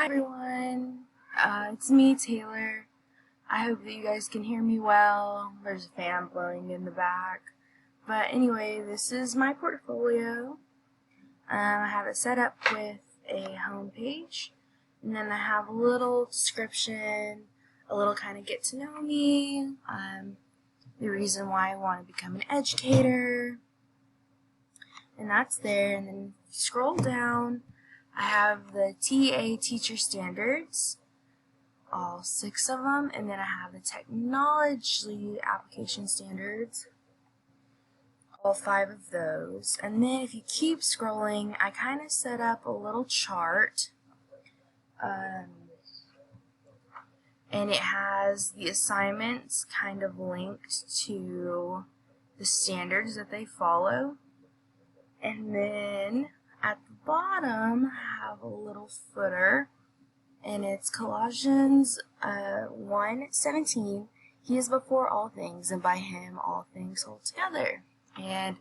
Hi everyone, it's me, Taylor. I hope that you guys can hear me well. There's a fan blowing in the back. But anyway, this is my portfolio. I have it set up with a home page, and then I have a little description, a little kind of get to know me, the reason why I want to become an educator, and that's there. And then if you scroll down, I have the TA teacher standards, all 6 of them, and then I have the technology application standards, all 5 of those. And then if you keep scrolling, I kind of set up a little chart, and it has the assignments kind of linked to the standards that they follow. And then at the bottom, I have a little footer, and it's Colossians 1:17. He is before all things, and by him all things hold together. And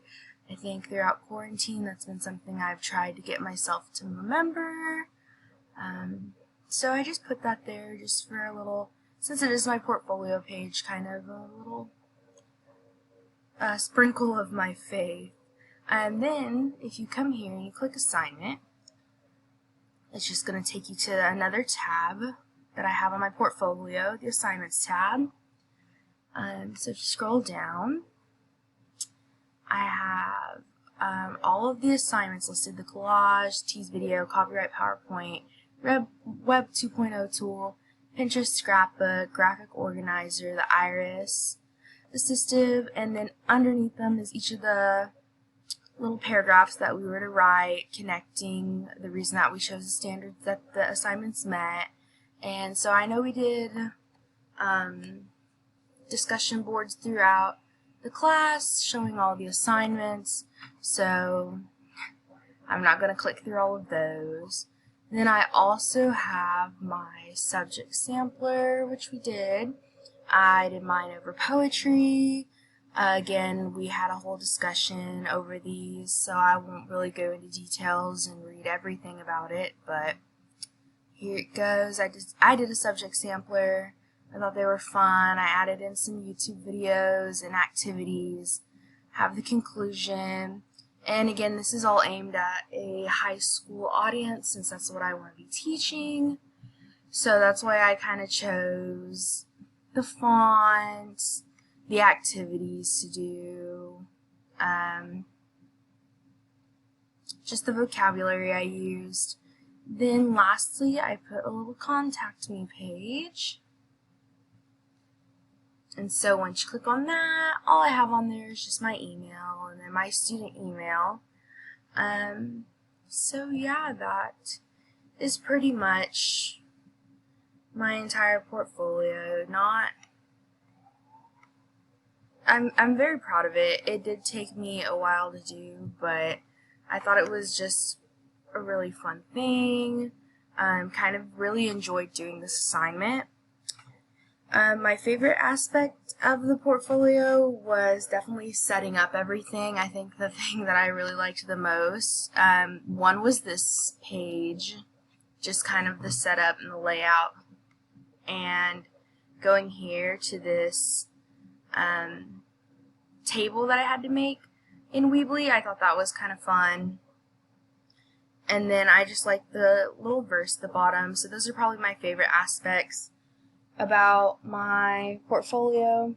I think throughout quarantine, that's been something I've tried to get myself to remember. So I just put that there just for a little, since it is my portfolio page, kind of a little sprinkle of my faith. And then, if you come here and you click assignment, it's just going to take you to another tab that I have on my portfolio, the assignments tab. So if you scroll down, I have all of the assignments listed: the collage, Tease video, copyright PowerPoint, Web 2.0 tool, Pinterest scrapbook, graphic organizer, the iris, assistive, and then underneath them is each of the little paragraphs that we were to write, connecting the reason that we chose the standards that the assignments met. And so I know we did discussion boards throughout the class showing all the assignments, so I'm not going to click through all of those. Then I also have my subject sampler, which we did. I did mine over poetry. Again, we had a whole discussion over these, so I won't really go into details and read everything about it, but here it goes. I did a subject sampler. I thought they were fun. I added in some YouTube videos and activities, have the conclusion, and again, this is all aimed at a high school audience since that's what I want to be teaching, so that's why I kind of chose the fonts, the activities to do, just the vocabulary I used. Then lastly, I put a little contact me page. And so once you click on that, all I have on there is just my email and then my student email. So yeah, that is pretty much my entire portfolio. I'm very proud of it. It did take me a while to do, but I thought it was just a really fun thing. Kind of really enjoyed doing this assignment. My favorite aspect of the portfolio was definitely setting up everything. I think the thing that I really liked the most, one was this page, just kind of the setup and the layout, and going here to this table that I had to make in Weebly. I thought that was kind of fun. And then I just like the little verse at the bottom. So those are probably my favorite aspects about my portfolio.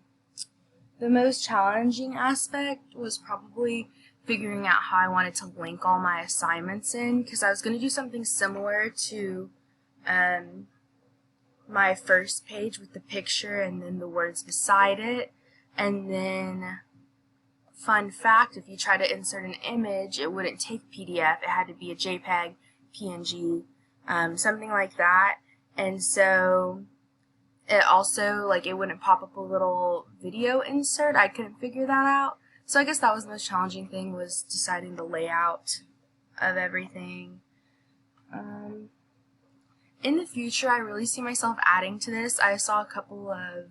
The most challenging aspect was probably figuring out how I wanted to link all my assignments in, because I was going to do something similar to my first page with the picture and then the words beside it. And then, fun fact, if you try to insert an image, it wouldn't take PDF. It had to be a JPEG, PNG, something like that. And so it also, like, it wouldn't pop up a little video insert. I couldn't figure that out. So I guess that was the most challenging thing, was deciding the layout of everything. In the future, I really see myself adding to this. I saw a couple of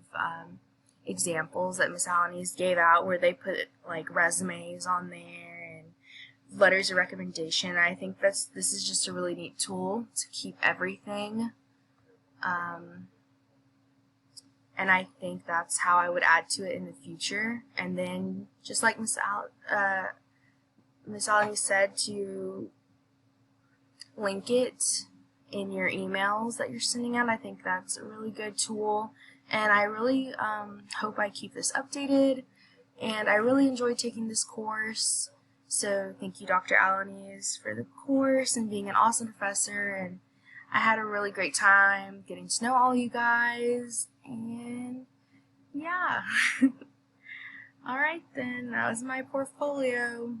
examples that Miss Alanis gave out where they put like resumes on there and letters of recommendation. I think this is just a really neat tool to keep everything. And I think that's how I would add to it in the future. And then, just like Miss Ali said, to link it in your emails that you're sending out. I think that's a really good tool. And I really hope I keep this updated. And I really enjoyed taking this course. So thank you, Dr. Alanis, for the course and being an awesome professor. And I had a really great time getting to know all you guys. And yeah. Alright then, that was my portfolio.